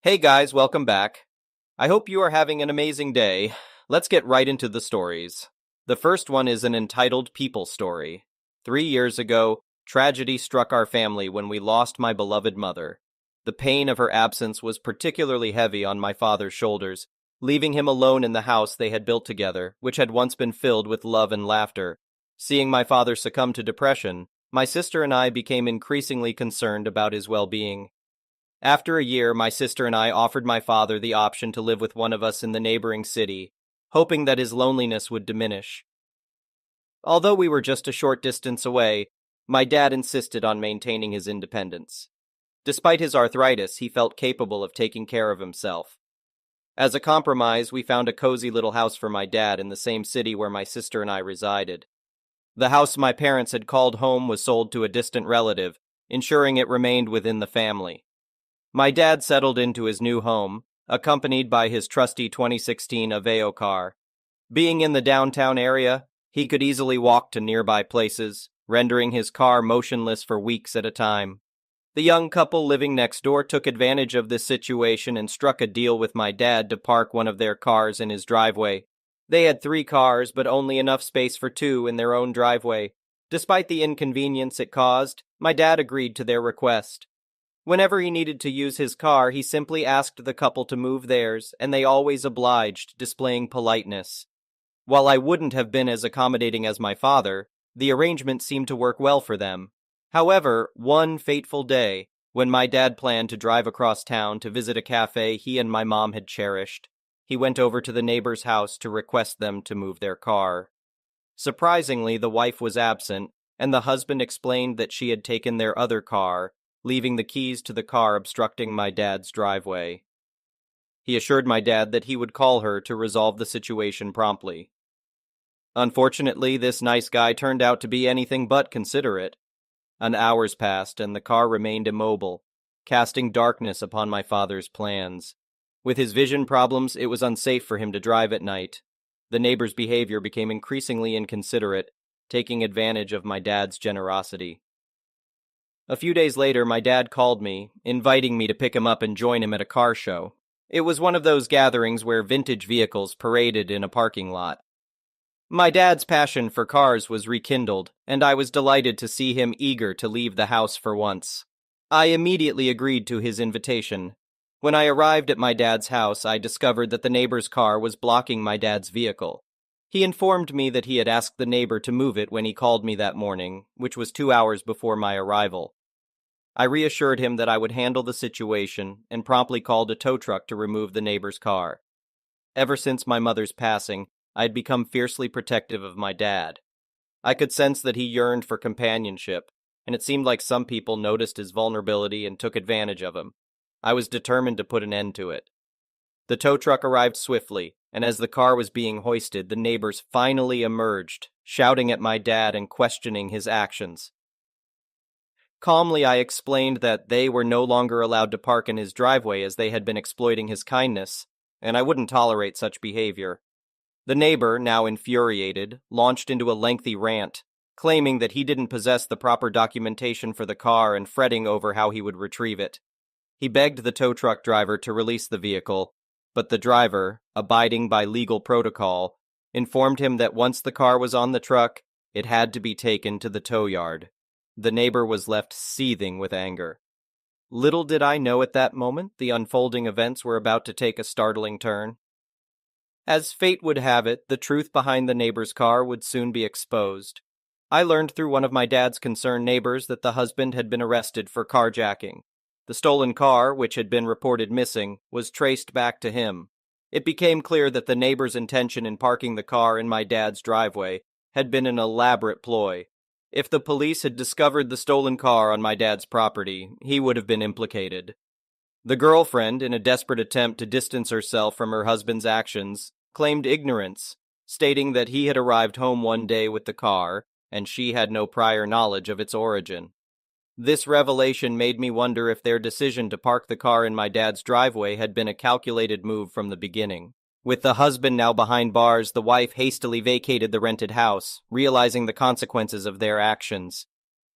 Hey guys, welcome back. I hope you are having an amazing day. Let's get right into the stories. The first one is an entitled people story. 3 years ago, tragedy struck our family when we lost my beloved mother. The pain of her absence was particularly heavy on my father's shoulders, leaving him alone in the house they had built together, which had once been filled with love and laughter. Seeing my father succumb to depression, my sister and I became increasingly concerned about his well-being. After a year, my sister and I offered my father the option to live with one of us in the neighboring city, hoping that his loneliness would diminish. Although we were just a short distance away, my dad insisted on maintaining his independence. Despite his arthritis, he felt capable of taking care of himself. As a compromise, we found a cozy little house for my dad in the same city where my sister and I resided. The house my parents had called home was sold to a distant relative, ensuring it remained within the family. My dad settled into his new home, accompanied by his trusty 2016 Aveo car. Being in the downtown area, he could easily walk to nearby places, rendering his car motionless for weeks at a time. The young couple living next door took advantage of this situation and struck a deal with my dad to park one of their cars in his driveway. They had 3 cars, but only enough space for 2 in their own driveway. Despite the inconvenience it caused, my dad agreed to their request. Whenever he needed to use his car, he simply asked the couple to move theirs, and they always obliged, displaying politeness. While I wouldn't have been as accommodating as my father, the arrangement seemed to work well for them. However, one fateful day, when my dad planned to drive across town to visit a cafe he and my mom had cherished, he went over to the neighbor's house to request them to move their car. Surprisingly, the wife was absent, and the husband explained that she had taken their other car, leaving the keys to the car obstructing my dad's driveway. He assured my dad that he would call her to resolve the situation promptly. Unfortunately, this nice guy turned out to be anything but considerate. An hours passed, and the car remained immobile, casting darkness upon my father's plans. With his vision problems, it was unsafe for him to drive at night. The neighbor's behavior became increasingly inconsiderate, taking advantage of my dad's generosity. A few days later, my dad called me, inviting me to pick him up and join him at a car show. It was one of those gatherings where vintage vehicles paraded in a parking lot. My dad's passion for cars was rekindled, and I was delighted to see him eager to leave the house for once. I immediately agreed to his invitation. When I arrived at my dad's house, I discovered that the neighbor's car was blocking my dad's vehicle. He informed me that he had asked the neighbor to move it when he called me that morning, which was 2 hours before my arrival. I reassured him that I would handle the situation and promptly called a tow truck to remove the neighbor's car. Ever since my mother's passing, I had become fiercely protective of my dad. I could sense that he yearned for companionship, and it seemed like some people noticed his vulnerability and took advantage of him. I was determined to put an end to it. The tow truck arrived swiftly, and as the car was being hoisted, the neighbors finally emerged, shouting at my dad and questioning his actions. Calmly, I explained that they were no longer allowed to park in his driveway as they had been exploiting his kindness, and I wouldn't tolerate such behavior. The neighbor, now infuriated, launched into a lengthy rant, claiming that he didn't possess the proper documentation for the car and fretting over how he would retrieve it. He begged the tow truck driver to release the vehicle, but the driver, abiding by legal protocol, informed him that once the car was on the truck, it had to be taken to the tow yard. The neighbor was left seething with anger. Little did I know at that moment the unfolding events were about to take a startling turn. As fate would have it, the truth behind the neighbor's car would soon be exposed. I learned through one of my dad's concerned neighbors that the husband had been arrested for carjacking. The stolen car, which had been reported missing, was traced back to him. It became clear that the neighbor's intention in parking the car in my dad's driveway had been an elaborate ploy. If the police had discovered the stolen car on my dad's property, he would have been implicated. The girlfriend, in a desperate attempt to distance herself from her husband's actions, claimed ignorance, stating that he had arrived home one day with the car, and she had no prior knowledge of its origin. This revelation made me wonder if their decision to park the car in my dad's driveway had been a calculated move from the beginning. With the husband now behind bars, the wife hastily vacated the rented house, realizing the consequences of their actions.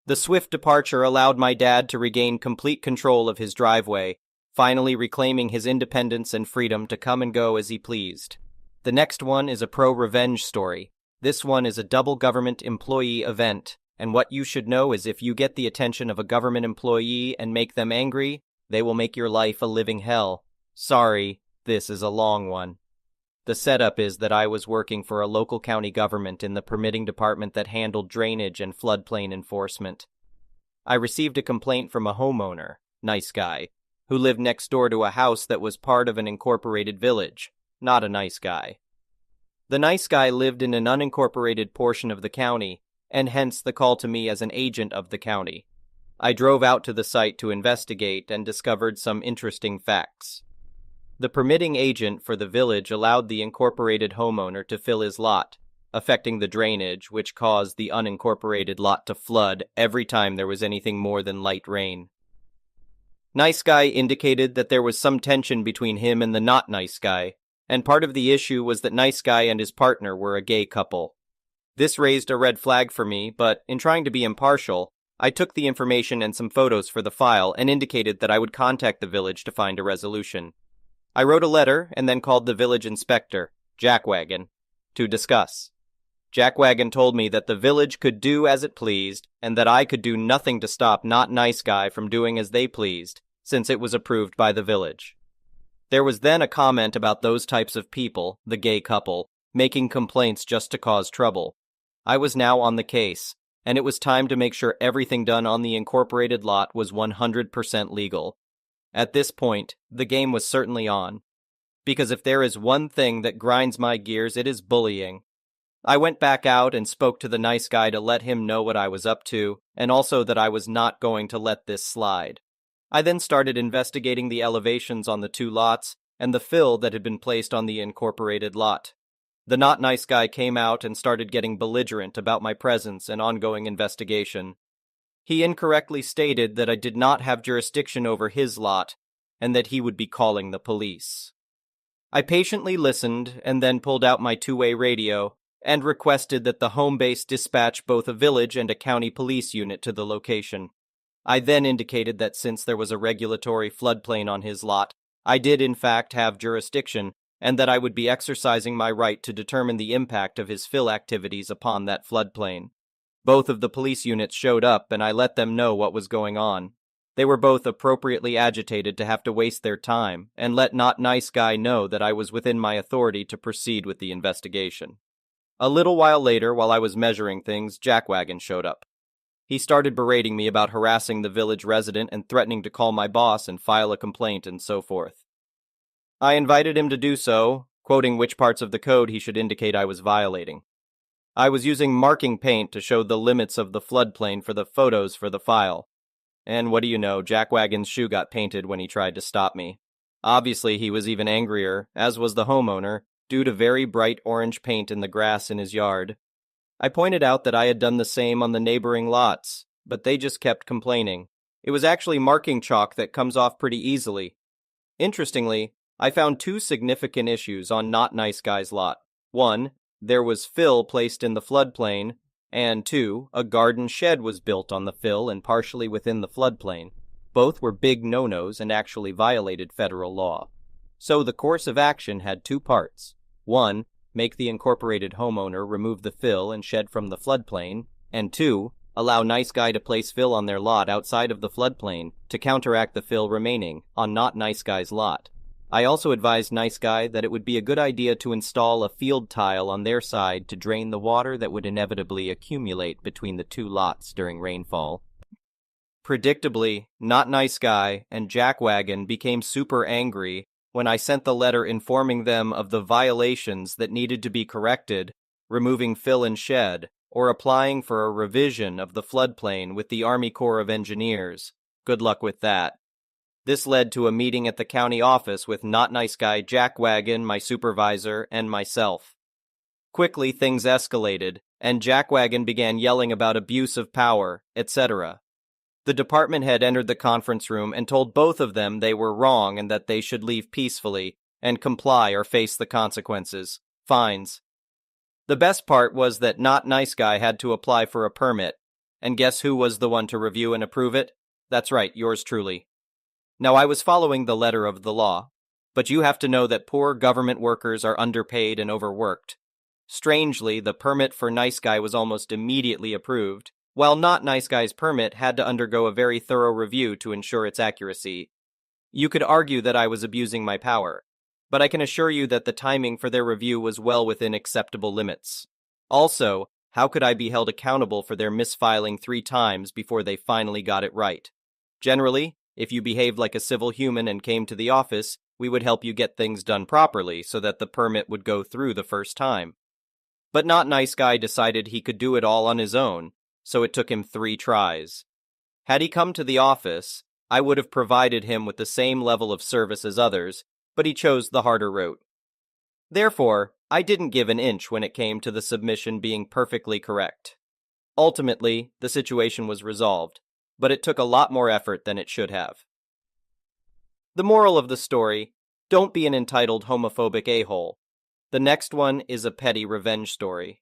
The swift departure allowed my dad to regain complete control of his driveway, finally reclaiming his independence and freedom to come and go as he pleased. The next one is a pro-revenge story. This one is a double government employee event, and what you should know is if you get the attention of a government employee and make them angry, they will make your life a living hell. Sorry, this is a long one. The setup is that I was working for a local county government in the permitting department that handled drainage and floodplain enforcement. I received a complaint from a homeowner, nice guy, who lived next door to a house that was part of an incorporated village, not a nice guy. The nice guy lived in an unincorporated portion of the county, and hence the call to me as an agent of the county. I drove out to the site to investigate and discovered some interesting facts. The permitting agent for the village allowed the incorporated homeowner to fill his lot, affecting the drainage, which caused the unincorporated lot to flood every time there was anything more than light rain. Nice guy indicated that there was some tension between him and the not nice guy, and part of the issue was that nice guy and his partner were a gay couple. This raised a red flag for me, but in trying to be impartial, I took the information and some photos for the file and indicated that I would contact the village to find a resolution. I wrote a letter and then called the village inspector, Jackwagon, to discuss. Jackwagon told me that the village could do as it pleased and that I could do nothing to stop not nice guy from doing as they pleased, since it was approved by the village. There was then a comment about those types of people, the gay couple, making complaints just to cause trouble. I was now on the case, and it was time to make sure everything done on the incorporated lot was 100% legal. At this point, the game was certainly on, because if there is one thing that grinds my gears, it is bullying. I went back out and spoke to the nice guy to let him know what I was up to, and also that I was not going to let this slide. I then started investigating the elevations on the two lots and the fill that had been placed on the incorporated lot. The not nice guy came out and started getting belligerent about my presence and ongoing investigation. He incorrectly stated that I did not have jurisdiction over his lot and that he would be calling the police. I patiently listened and then pulled out my two-way radio and requested that the home base dispatch both a village and a county police unit to the location. I then indicated that since there was a regulatory floodplain on his lot, I did in fact have jurisdiction and that I would be exercising my right to determine the impact of his fill activities upon that floodplain. Both of the police units showed up and I let them know what was going on. They were both appropriately agitated to have to waste their time and let not nice guy know that I was within my authority to proceed with the investigation. A little while later, while I was measuring things, Jackwagon showed up. He started berating me about harassing the village resident and threatening to call my boss and file a complaint and so forth. I invited him to do so, quoting which parts of the code he should indicate I was violating. I was using marking paint to show the limits of the floodplain for the photos for the file. And what do you know, Jackwagon's shoe got painted when he tried to stop me. Obviously, he was even angrier, as was the homeowner, due to very bright orange paint in the grass in his yard. I pointed out that I had done the same on the neighboring lots, but they just kept complaining. It was actually marking chalk that comes off pretty easily. Interestingly, I found two significant issues on Not Nice Guy's lot. One, there was fill placed in the floodplain, and two, a garden shed was built on the fill and partially within the floodplain. Both were big no-nos and actually violated federal law. So the course of action had two parts. One, make the incorporated homeowner remove the fill and shed from the floodplain, and two, allow nice guy to place fill on their lot outside of the floodplain to counteract the fill remaining on not nice guy's lot. I also advised nice guy that it would be a good idea to install a field tile on their side to drain the water that would inevitably accumulate between the two lots during rainfall. Predictably, Not Nice Guy and Jackwagon became super angry when I sent the letter informing them of the violations that needed to be corrected, removing fill and shed, or applying for a revision of the floodplain with the Army Corps of Engineers. Good luck with that. This led to a meeting at the county office with Not Nice Guy Jackwagon, my supervisor, and myself. Quickly, things escalated, and Jackwagon began yelling about abuse of power, etc. The department head entered the conference room and told both of them they were wrong and that they should leave peacefully and comply or face the consequences, fines. The best part was that Not Nice Guy had to apply for a permit, and guess who was the one to review and approve it? That's right, yours truly. Now, I was following the letter of the law, but you have to know that poor government workers are underpaid and overworked. Strangely, the permit for Nice Guy was almost immediately approved, while Not Nice Guy's permit had to undergo a very thorough review to ensure its accuracy. You could argue that I was abusing my power, but I can assure you that the timing for their review was well within acceptable limits. Also, how could I be held accountable for their misfiling 3 times before they finally got it right? Generally, if you behaved like a civil human and came to the office, we would help you get things done properly so that the permit would go through the first time. But Not Nice Guy decided he could do it all on his own, so it took him 3 tries. Had he come to the office, I would have provided him with the same level of service as others, but he chose the harder route. Therefore, I didn't give an inch when it came to the submission being perfectly correct. Ultimately, the situation was resolved, but it took a lot more effort than it should have. The moral of the story: don't be an entitled homophobic a-hole. The next one is a petty revenge story.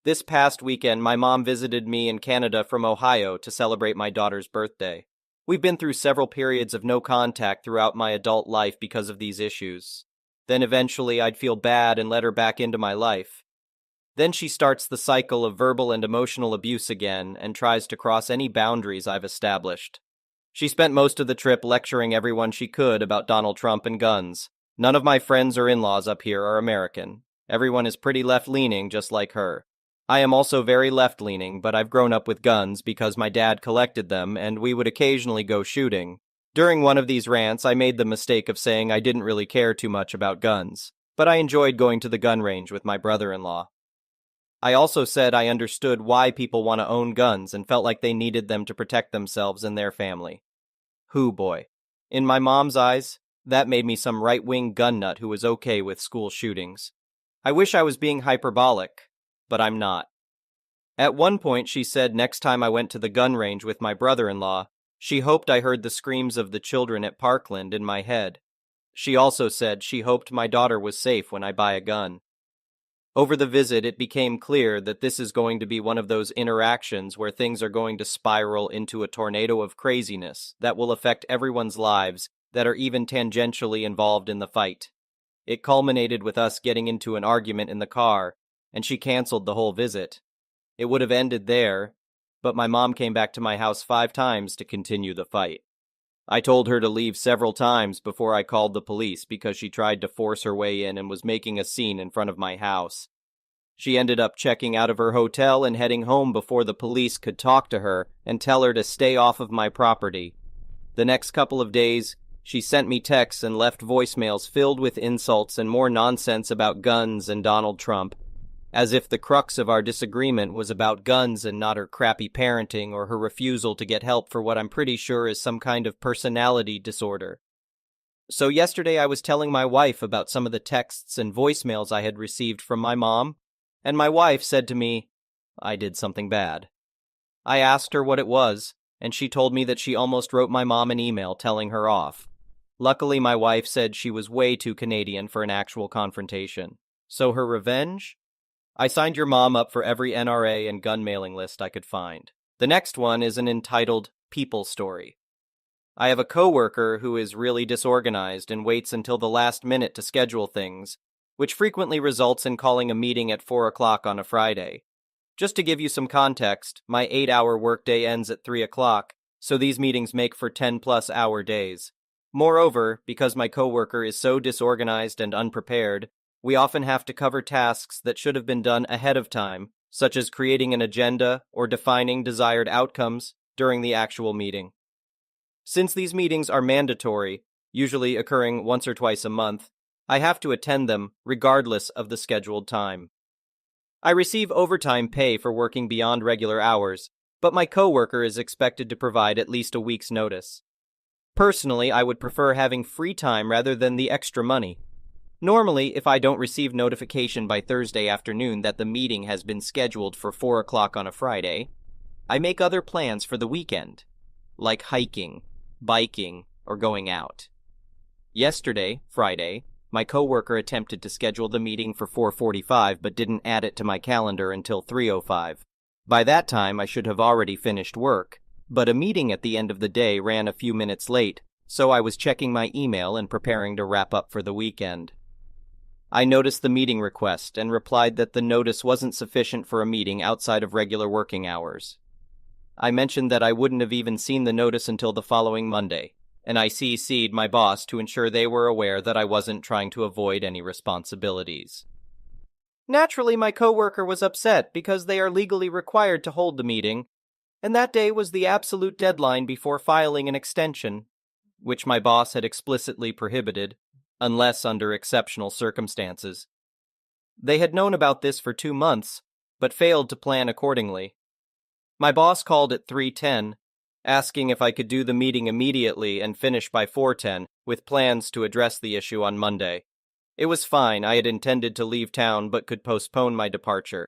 This past weekend, my mom visited me in Canada from Ohio to celebrate my daughter's birthday. We've been through several periods of no contact throughout my adult life because of these issues. Then eventually I'd feel bad and let her back into my life. Then she starts the cycle of verbal and emotional abuse again and tries to cross any boundaries I've established. She spent most of the trip lecturing everyone she could about Donald Trump and guns. None of my friends or in-laws up here are American. Everyone is pretty left-leaning, just like her. I am also very left-leaning, but I've grown up with guns because my dad collected them and we would occasionally go shooting. During one of these rants, I made the mistake of saying I didn't really care too much about guns, but I enjoyed going to the gun range with my brother-in-law. I also said I understood why people want to own guns and felt like they needed them to protect themselves and their family. Hoo boy. In my mom's eyes, that made me some right-wing gun nut who was okay with school shootings. I wish I was being hyperbolic, but I'm not. At one point she said next time I went to the gun range with my brother-in-law, she hoped I heard the screams of the children at Parkland in my head. She also said she hoped my daughter was safe when I buy a gun. Over the visit, it became clear that this is going to be one of those interactions where things are going to spiral into a tornado of craziness that will affect everyone's lives that are even tangentially involved in the fight. It culminated with us getting into an argument in the car, and she canceled the whole visit. It would have ended there, but my mom came back to my house 5 times to continue the fight. I told her to leave several times before I called the police because she tried to force her way in and was making a scene in front of my house. She ended up checking out of her hotel and heading home before the police could talk to her and tell her to stay off of my property. The next couple of days, she sent me texts and left voicemails filled with insults and more nonsense about guns and Donald Trump, as if the crux of our disagreement was about guns and not her crappy parenting or her refusal to get help for what I'm pretty sure is some kind of personality disorder. So yesterday I was telling my wife about some of the texts and voicemails I had received from my mom, and my wife said to me, I did something bad. I asked her what it was, and she told me that she almost wrote my mom an email telling her off. Luckily, my wife said she was way too Canadian for an actual confrontation. So her revenge? I signed your mom up for every NRA and gun mailing list I could find. The next one is an entitled people story. I have a coworker who is really disorganized and waits until the last minute to schedule things, which frequently results in calling a meeting at 4 o'clock on a Friday. Just to give you some context, my 8-hour workday ends at 3 o'clock, so these meetings make for 10-plus hour days. Moreover, because my coworker is so disorganized and unprepared, we often have to cover tasks that should have been done ahead of time, such as creating an agenda or defining desired outcomes during the actual meeting. Since these meetings are mandatory, usually occurring once or twice a month, I have to attend them regardless of the scheduled time. I receive overtime pay for working beyond regular hours, but my coworker is expected to provide at least a week's notice. Personally, I would prefer having free time rather than the extra money. Normally, if I don't receive notification by Thursday afternoon that the meeting has been scheduled for 4 o'clock on a Friday, I make other plans for the weekend, like hiking, biking, or going out. Yesterday, Friday, my coworker attempted to schedule the meeting for 4:45 but didn't add it to my calendar until 3:05. By that time, I should have already finished work, but a meeting at the end of the day ran a few minutes late, so I was checking my email and preparing to wrap up for the weekend. I noticed the meeting request and replied that the notice wasn't sufficient for a meeting outside of regular working hours. I mentioned that I wouldn't have even seen the notice until the following Monday, and I CC'd my boss to ensure they were aware that I wasn't trying to avoid any responsibilities. Naturally, my coworker was upset because they are legally required to hold the meeting, and that day was the absolute deadline before filing an extension, which my boss had explicitly prohibited, unless under exceptional circumstances. They had known about this for 2 months, but failed to plan accordingly. My boss called at 3:10, asking if I could do the meeting immediately and finish by 4:10, with plans to address the issue on Monday. It was fine, I had intended to leave town but could postpone my departure.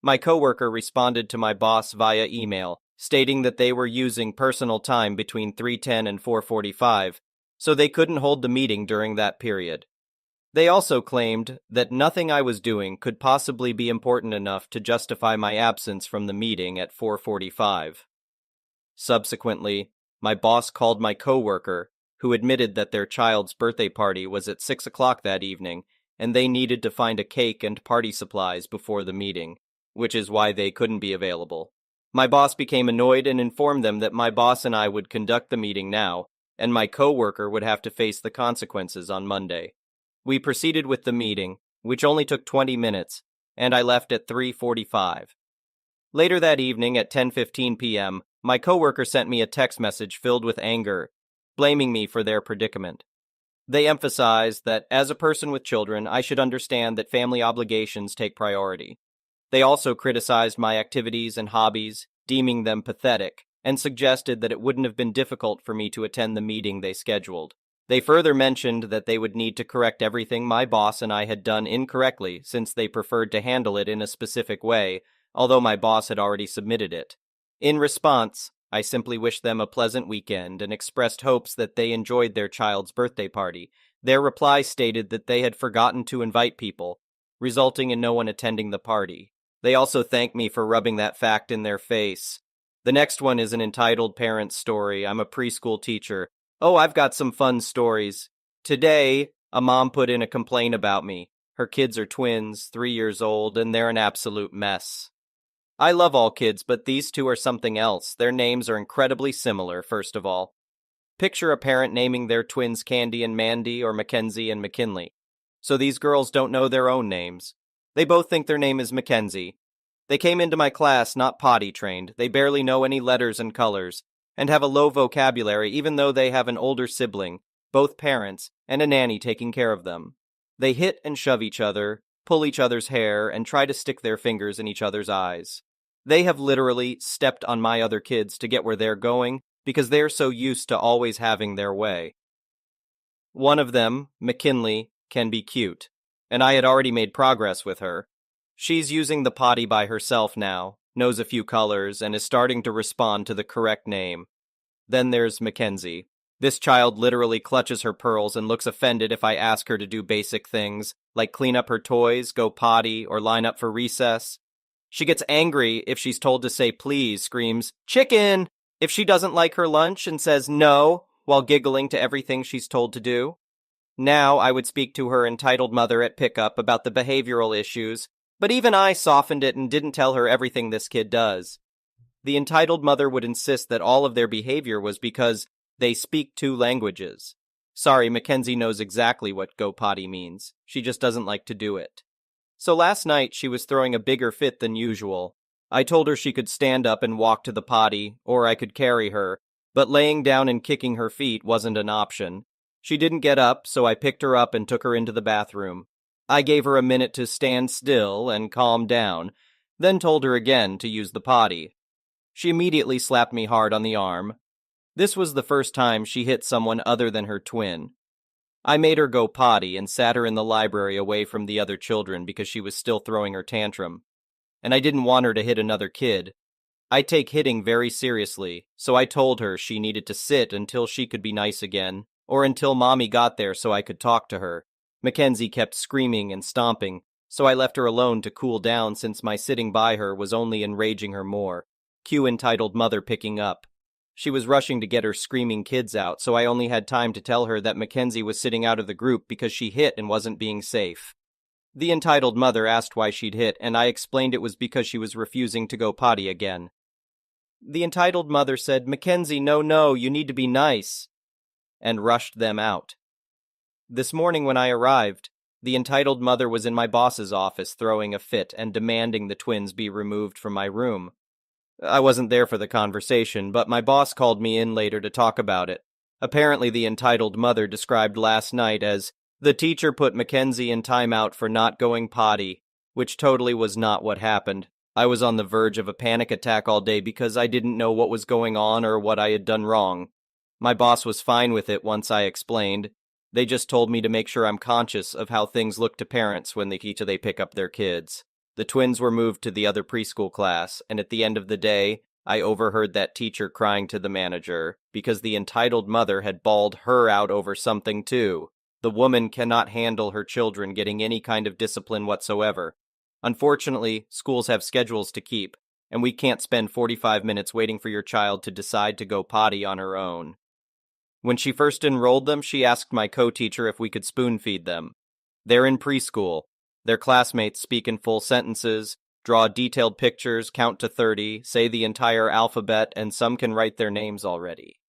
My coworker responded to my boss via email, stating that they were using personal time between 3:10 and 4:45, so they couldn't hold the meeting during that period. They also claimed that nothing I was doing could possibly be important enough to justify my absence from the meeting at 4:45. Subsequently, my boss called my coworker, who admitted that their child's birthday party was at 6 o'clock that evening, and they needed to find a cake and party supplies before the meeting, which is why they couldn't be available. My boss became annoyed and informed them that my boss and I would conduct the meeting now, and my coworker would have to face the consequences on Monday. We proceeded with the meeting, which only took 20 minutes, and I left at 3:45. Later that evening at 10:15 p.m., my coworker sent me a text message filled with anger, blaming me for their predicament. They emphasized that as a person with children, I should understand that family obligations take priority. They also criticized my activities and hobbies, deeming them pathetic, and suggested that it wouldn't have been difficult for me to attend the meeting they scheduled. They further mentioned that they would need to correct everything my boss and I had done incorrectly since they preferred to handle it in a specific way, although my boss had already submitted it. In response, I simply wished them a pleasant weekend and expressed hopes that they enjoyed their child's birthday party. Their reply stated that they had forgotten to invite people, resulting in no one attending the party. They also thanked me for rubbing that fact in their face. The next one is an entitled parents story. I'm a preschool teacher. Oh, I've got some fun stories. Today, a mom put in a complaint about me. Her kids are twins, 3 years old, and they're an absolute mess. I love all kids, but these two are something else. Their names are incredibly similar, first of all. Picture a parent naming their twins Candy and Mandy or Mackenzie and McKinley. So these girls don't know their own names. They both think their name is Mackenzie. They came into my class not potty trained. They barely know any letters and colors, and have a low vocabulary even though they have an older sibling, both parents, and a nanny taking care of them. They hit and shove each other, pull each other's hair, and try to stick their fingers in each other's eyes. They have literally stepped on my other kids to get where they're going because they're so used to always having their way. One of them, McKinley, can be cute, and I had already made progress with her. She's using the potty by herself now, knows a few colors, and is starting to respond to the correct name. Then there's Mackenzie. This child literally clutches her pearls and looks offended if I ask her to do basic things, like clean up her toys, go potty, or line up for recess. She gets angry if she's told to say please, screams, "Chicken!" if she doesn't like her lunch and says no, while giggling to everything she's told to do. Now I would speak to her entitled mother at pickup about the behavioral issues, but even I softened it and didn't tell her everything this kid does. The entitled mother would insist that all of their behavior was because they speak 2 languages. Sorry, Mackenzie knows exactly what go potty means. She just doesn't like to do it. So last night she was throwing a bigger fit than usual. I told her she could stand up and walk to the potty, or I could carry her, but laying down and kicking her feet wasn't an option. She didn't get up, so I picked her up and took her into the bathroom. I gave her a minute to stand still and calm down, then told her again to use the potty. She immediately slapped me hard on the arm. This was the first time she hit someone other than her twin. I made her go potty and sat her in the library away from the other children because she was still throwing her tantrum. And I didn't want her to hit another kid. I take hitting very seriously, so I told her she needed to sit until she could be nice again, or until Mommy got there so I could talk to her. Mackenzie kept screaming and stomping, so I left her alone to cool down since my sitting by her was only enraging her more. Cue entitled mother picking up. She was rushing to get her screaming kids out, so I only had time to tell her that Mackenzie was sitting out of the group because she hit and wasn't being safe. The entitled mother asked why she'd hit, and I explained it was because she was refusing to go potty again. The entitled mother said, "Mackenzie, no, you need to be nice," and rushed them out. This morning when I arrived, the entitled mother was in my boss's office throwing a fit and demanding the twins be removed from my room. I wasn't there for the conversation, but my boss called me in later to talk about it. Apparently the entitled mother described last night as, "The teacher put Mackenzie in timeout for not going potty," which totally was not what happened. I was on the verge of a panic attack all day because I didn't know what was going on or what I had done wrong. My boss was fine with it once I explained. They just told me to make sure I'm conscious of how things look to parents when they pick up their kids. The twins were moved to the other preschool class, and at the end of the day, I overheard that teacher crying to the manager because the entitled mother had bawled her out over something too. The woman cannot handle her children getting any kind of discipline whatsoever. Unfortunately, schools have schedules to keep, and we can't spend 45 minutes waiting for your child to decide to go potty on her own. When she first enrolled them, she asked my co-teacher if we could spoon feed them. They're in preschool. Their classmates speak in full sentences, draw detailed pictures, count to 30, say the entire alphabet, and some can write their names already.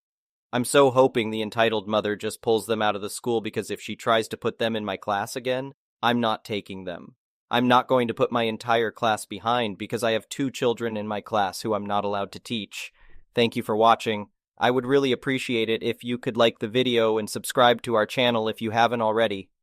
I'm so hoping the entitled mother just pulls them out of the school because if she tries to put them in my class again, I'm not taking them. I'm not going to put my entire class behind because I have 2 children in my class who I'm not allowed to teach. Thank you for watching. I would really appreciate it if you could like the video and subscribe to our channel if you haven't already.